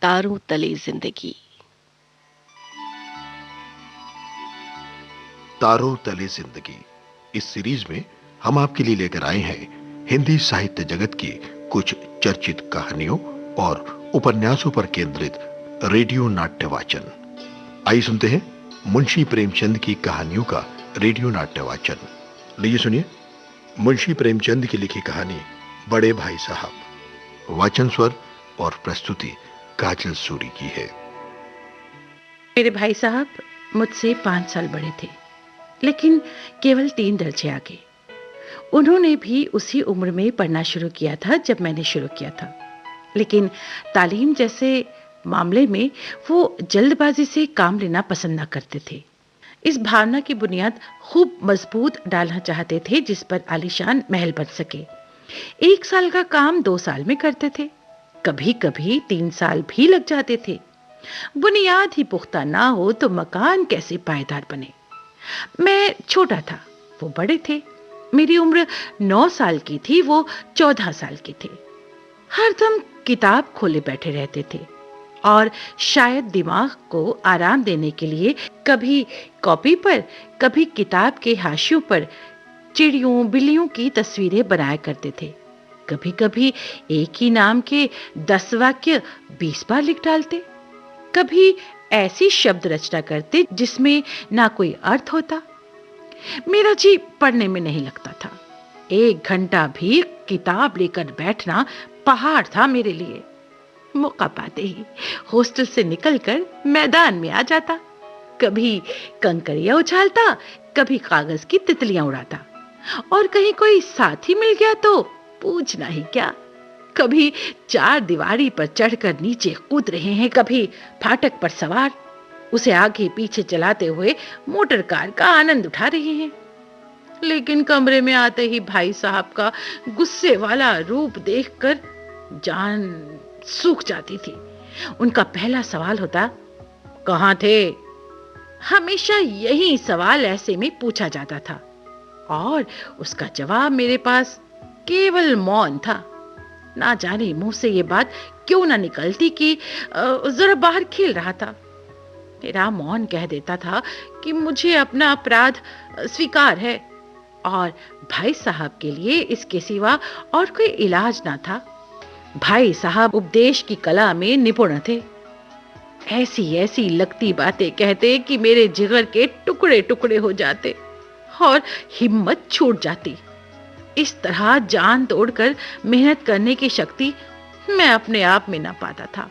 तारों तले जिंदगी। तारों तले जिंदगी इस सीरीज में हम आपके लिए लेकर आए हैं हिंदी साहित्य जगत की कुछ चर्चित कहानियों और उपन्यासों पर केंद्रित रेडियो नाट्य वाचन। आइए सुनते हैं मुंशी प्रेमचंद की कहानियों का रेडियो नाट्य वाचन। लीजिए सुनिए मुंशी प्रेमचंद की लिखी कहानी बड़े भाई साहब। वाचन स्वर और प्रस्तुति काजल सूरी की है। मेरे भाई साहब मुझसे 5 साल बड़े थे, लेकिन केवल 3 दर्जे आगे। उन्होंने भी उसी उम्र में पढ़ना शुरू किया था जब मैंने शुरू किया था, लेकिन तालीम जैसे मामले में वो जल्दबाजी से काम लेना पसंद ना करते थे। इस भावना की बुनियाद खूब मजबूत डालना चाहते थे जिस पर आलीशान महल बन सके। 1 साल का काम 2 साल में करते थे, कभी कभी 3 साल भी लग जाते थे। बुनियाद ही पुख्ता ना हो तो मकान कैसे पायदार बने। मैं छोटा था, वो बड़े थे। मेरी उम्र 9 साल की थी, वो 14 साल के थे। हरदम किताब खोले बैठे रहते थे और शायद दिमाग को आराम देने के लिए कभी कॉपी पर, कभी किताब के हाशियों पर चिड़ियों बिल्लियों की तस्वीरें बनाया करते थे। कभी कभी एक ही नाम के 10 वाक्य 20 बार लिख डालते। कभी ऐसी शब्द रचना करते जिसमें ना कोई अर्थ होता। मेरा जी पढ़ने में नहीं लगता था। 1 घंटा भी किताब लेकर बैठना पहाड़ था मेरे लिए। मौका पाते ही हॉस्टल से निकलकर मैदान में आ जाता। कभी कंकरियां उछालता, कभी कागज की तितलियां उड़ाता, और कहीं कोई साथी मिल गया तो पूछना ही क्या। कभी 4 दीवारी पर चढ़कर नीचे कूद रहे हैं, कभी फाटक पर सवार उसे आगे पीछे चलाते हुए मोटर कार का आनंद उठा रहे हैं। लेकिन कमरे में आते ही भाई साहब का गुस्से वाला रूप देखकर जान सूख जाती थी। उनका पहला सवाल होता, कहाँ थे? हमेशा यही सवाल ऐसे में पूछा जाता था और उसका जवाब मेरे पास केवल मौन था। ना जाने मुंह से ये बात क्यों ना निकलती कि जरा बाहर खेल रहा था। मेरा मौन कह देता था कि मुझे अपना अपराध स्वीकार है, और भाई साहब के लिए इसके सिवा और कोई इलाज ना था। भाई साहब उपदेश की कला में निपुण थे। ऐसी ऐसी लगती बातें कहते कि मेरे जिगर के टुकड़े टुकड़े हो जाते और हिम्मत छूट जाती। इस तरह जान तोड़कर मेहनत करने की शक्ति मैं अपने आप में ना पाता था,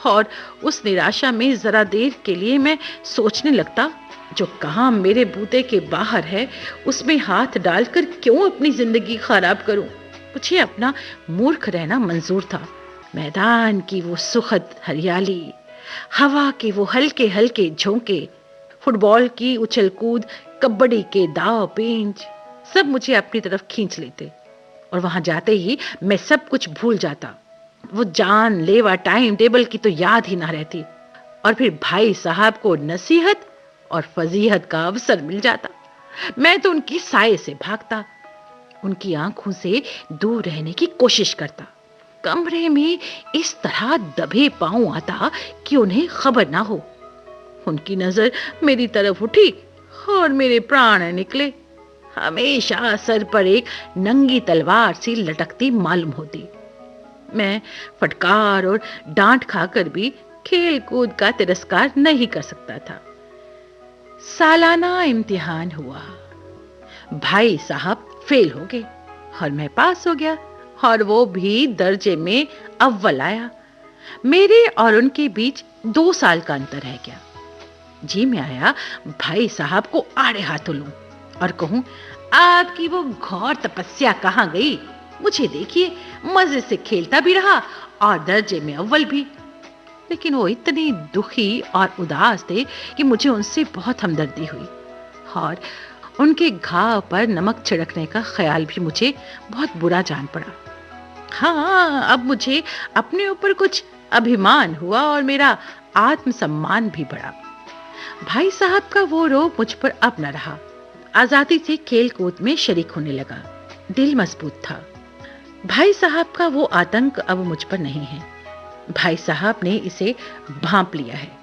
और उस निराशा में जरा देर के लिए मैं सोचने लगता, जो काम मेरे बूते के बाहर है उसमें हाथ डालकर क्यों अपनी जिंदगी खराब करूं। मुझे अपना मूर्ख रहना मंजूर था। मैदान की वो सुखद हरियाली, हवा के वो हल्के हल्के झोंके, फुटबॉल की उछल कूद, कबड्डी के दाव पेंच, सब मुझे अपनी तरफ खींच लेते, और वहां जाते ही मैं सब कुछ भूल जाता। वो जान लेवा टाइम टेबल की तो याद ही ना रहती, और फिर भाई साहब को नसीहत और फजीहत का अवसर मिल जाता। मैं तो उनकी साये से भागता, उनकी आंखों से दूर रहने की कोशिश करता। कमरे में इस तरह दबे पांव आता कि उन्हें खबर ना हो। उनकी नजर मेरी तरफ उठी और मेरे प्राण निकले। हमेशा सर पर एक नंगी तलवार सी लटकती मालूम होती। मैं फटकार और डांट खाकर भी खेल कूद का तिरस्कार नहीं कर सकता था। सालाना इम्तिहान हुआ। भाई साहब फेल हो गए और मैं पास हो गया, और वो भी दर्जे में अव्वल आया। मेरे और उनके बीच 2 साल का अंतर रह गया। जी मैं आया भाई साहब को आड़े हाथों लूं और कहूं, आपकी वो घोर तपस्या कहाँ गई? मुझे देखिए, मजे से खेलता भी रहा और दर्जे में अव्वल भी। लेकिन वो इतने दुखी और उदास थे कि मुझे उनसे बहुत हमदर्दी हुई, और उनके घाव पर नमक छिड़कने का ख्याल भी मुझे बहुत बुरा जान पड़ा। हाँ, अब मुझे अपने ऊपर कुछ अभिमान हुआ और मेरा आत्मसम्मान भी बढ़ा। भाई साहब का वो रोब मुझ पर अब न रहा। आजादी से खेल कूद में शरीक होने लगा। दिल मजबूत था। भाई साहब का वो आतंक अब मुझ पर नहीं है। भाई साहब ने इसे भांप लिया है।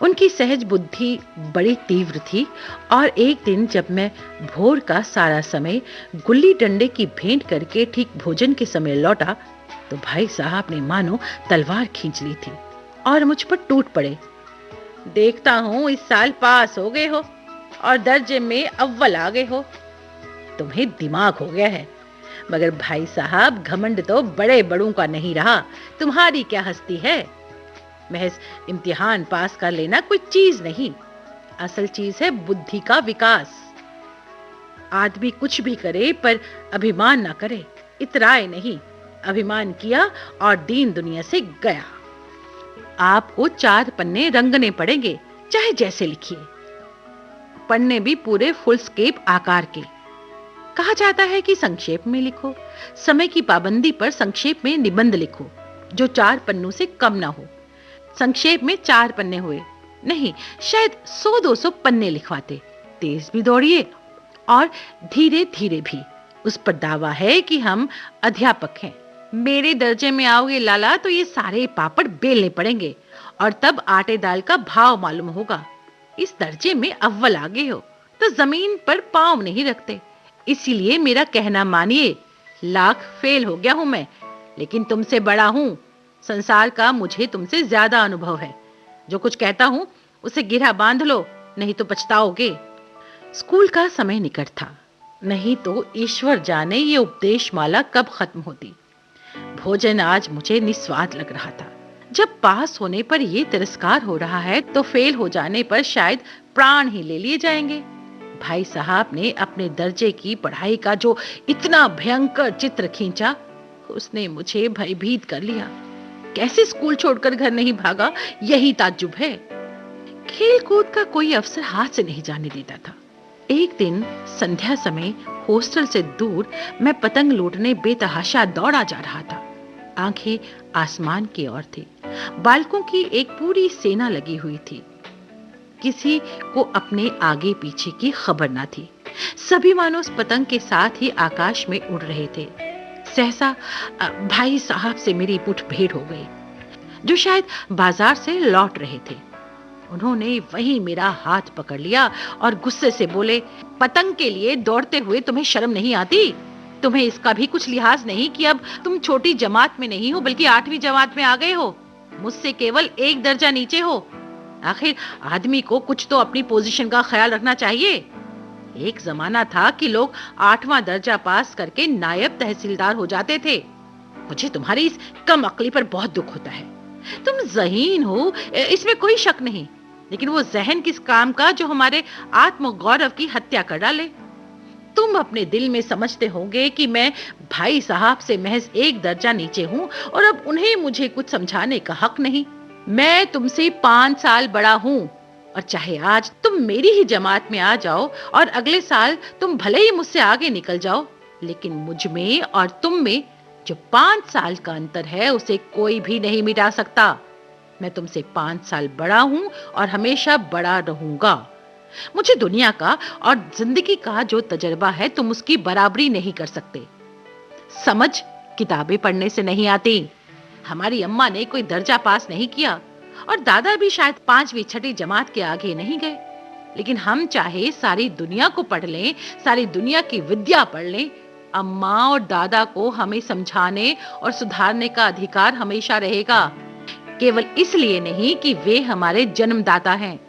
उनकी सहज बुद्धि बड़ी तीव्र थी और एक दिन जब मैं भोर का सारा समय गुल्ली डंडे की भेंट करके ठीक भोजन के समय लौटा तो भाई साहब ने मानो तलवार खींच ली थी और मुझ पर टूट पड़े। देखता हूं इस साल पास हो गए हो और दर्जे में अव्वल आ गए हो। तुम्हें दिमाग हो गया है। मगर भाई साहब घमंड तो बड़े बड़ों का नहीं रहा, तुम्हारी क्या हस्ती है। महज इम्तिहान पास कर लेना कोई चीज नहीं, असल चीज है बुद्धि का विकास। आदमी कुछ भी करे पर अभिमान ना करे, इतराए नहीं। अभिमान किया और दीन दुनिया से गया। आपको 4 पन्ने रंगने पड़ेंगे, चाहे जैसे लिखिए। पन्ने भी पूरे फुल स्केप आकार के। कहा जाता है कि संक्षेप में लिखो, समय की पाबंदी पर संक्षेप में निबंध लिखो जो 4 पन्नों से कम ना हो। संक्षेप में 4 पन्ने हुए, नहीं शायद 100-200 पन्ने लिखवाते। तेज भी दौड़िए और धीरे धीरे भी। उस पर दावा है कि हम अध्यापक हैं। मेरे दर्जे में आओगे लाला तो ये सारे पापड़ बेलने पड़ेंगे और तब आटे दाल का भाव मालूम होगा। इस दर्जे में अव्वल आगे हो तो जमीन पर पांव नहीं रखते। इसीलिए मेरा कहना मानिए, लाख फेल हो गया हूं मैं, लेकिन तुमसे बड़ा हूं। संसार का मुझे तुमसे ज्यादा अनुभव है। जो कुछ कहता हूं उसे गिरहा बांध लो, नहीं तो पछताओगे। स्कूल का समय निकट था, नहीं तो ईश्वर जाने ये उपदेश माला कब खत्म होती। भोजन आज मुझे निस्वाद लग रहा था। जब पास होने पर यह तिरस्कार हो रहा है तो फेल हो जाने पर शायद प्राण ही ले लिए जाएंगे। भाई साहब ने अपने दर्जे की पढ़ाई का जो इतना भयंकर चित्र खींचा, उसने मुझे भयभीत कर लिया। कैसे स्कूल छोड़कर घर नहीं भागा, यही ताज्जुब है। खेल कूद का कोई अवसर हाथ से नहीं जाने देता था। एक दिन संध्या समय हॉस्टल से दूर मैं पतंग लूटने बेतहाशा दौड़ा जा रहा था। आंखें आसमान की ओर थी। बालकों की एक पूरी सेना लगी हुई थी। किसी को अपने आगे पीछे की खबर ना थी। सभी मानो उस पतंग के साथ ही आकाश में उड़ रहे थे। सहसा भाई साहब से मेरी मुठभेड़ हो गई, जो शायद बाजार से लौट रहे थे। उन्होंने वहीं मेरा हाथ पकड़ लिया और गुस्से से बोले, पतंग के लिए दौड़ते हुए तुम्हें शर्म नहीं आती? तुम्हें इसका भी कुछ लिहाज नहीं कि अब तुम छोटी जमात में नहीं हो बल्कि 8वीं जमात में आ गए हो। मुझसे केवल 1 दर्जा नीचे हो। आखिर आदमी को कुछ तो अपनी पोजीशन का ख्याल रखना चाहिए। एक जमाना था कि लोग 8वां दर्जा पास करके नायब तहसीलदार हो जाते थे। मुझे तुम्हारी इस कम अक्ली पर बहुत दुख होता है। तुम ज़हीन हो, इसमें कोई शक नहीं, लेकिन वो जहन किस काम का जो हमारे आत्मगौरव की हत्या कर डाले। तुम अपने दिल में समझते होंगे कि मैं भाई साहब से महज 1 दर्जा नीचे हूं और अब उन्हें मुझे कुछ समझाने का हक नहीं। मैं तुमसे 5 साल बड़ा हूं और चाहे आज तुम मेरी ही जमात में आ जाओ और अगले साल तुम भले ही मुझसे आगे निकल जाओ, लेकिन मुझ में और तुम में जो 5 साल का अंतर है उसे कोई भी नहीं मिटा सकता। मैं तुमसे 5 साल बड़ा हूं और हमेशा बड़ा रहूंगा। मुझे दुनिया का और जिंदगी का जो तजर्बा है तुम उसकी बराबरी नहीं कर सकते। समझ किताबें पढ़ने से नहीं आती। हमारी अम्मा ने कोई दर्जा पास नहीं किया और दादा भी शायद 5वीं 6वीं जमात के आगे नहीं गए, लेकिन हम चाहे सारी दुनिया को पढ़ लें, सारी दुनिया की विद्या पढ़ लें, अम्मा और दादा को हमें समझाने और सुधारने का अधिकार हमेशा रहेगा। केवल इसलिए नहीं कि वे हमारे जन्मदाता हैं,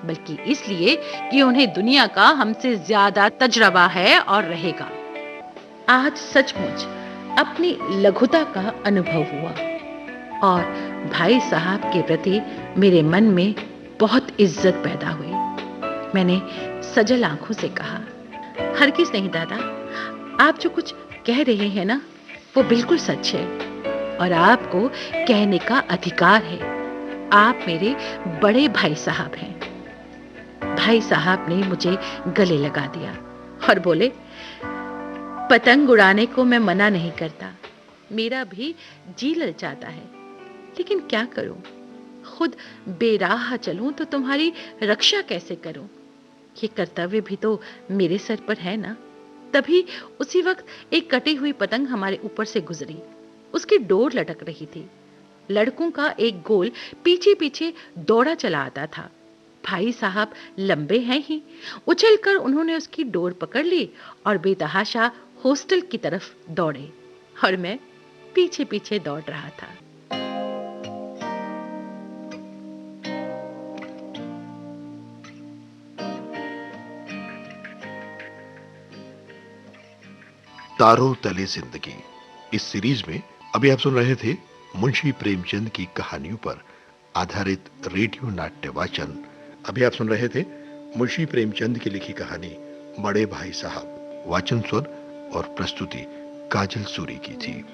बल्कि इसलिए कि उन्हें दुनिया का हमसे ज्यादा तजुर्बा है और रहेगा। आज सचमुच अपनी लघुता का अनुभव हुआ और भाई साहब के प्रति मेरे मन में बहुत इज्जत पैदा हुई। मैंने सजल आंखों से कहा, हरगिज नहीं दादा, आप जो कुछ कह रहे हैं ना वो बिल्कुल सच है और आपको कहने का अधिकार है। आप मेरे बड़े भाई साहब हैं। भाई साहब ने मुझे गले लगा दिया और बोले, पतंग उड़ाने को मैं मना नहीं करता, मेरा भी जी ललचाता है, लेकिन क्या करूं? खुद बेराह चलूं तो तुम्हारी रक्षा कैसे करूं? ये कर्तव्य भी तो मेरे सर पर है ना। तभी उसी वक्त एक कटी हुई पतंग हमारे ऊपर से गुजरी। उसकी डोर लटक रही थी। लड़कों का एक गोल पीछे पीछे दौड़ा चला आता था। भाई साहब लंबे हैं ही, उछलकर उन्होंने उसकी डोर पकड़ ली और बेतहाशा हॉस्टल की तरफ दौड़े और मैं पीछे पीछे दौड़ रहा था। तारों तले जिंदगी इस सीरीज में अभी आप सुन रहे थे मुंशी प्रेमचंद की कहानियों पर आधारित रेडियो नाट्य वाचन। अभी आप सुन रहे थे मुंशी प्रेमचंद की लिखी कहानी बड़े भाई साहब। वाचन स्वर और प्रस्तुति काजल सूरी की थी।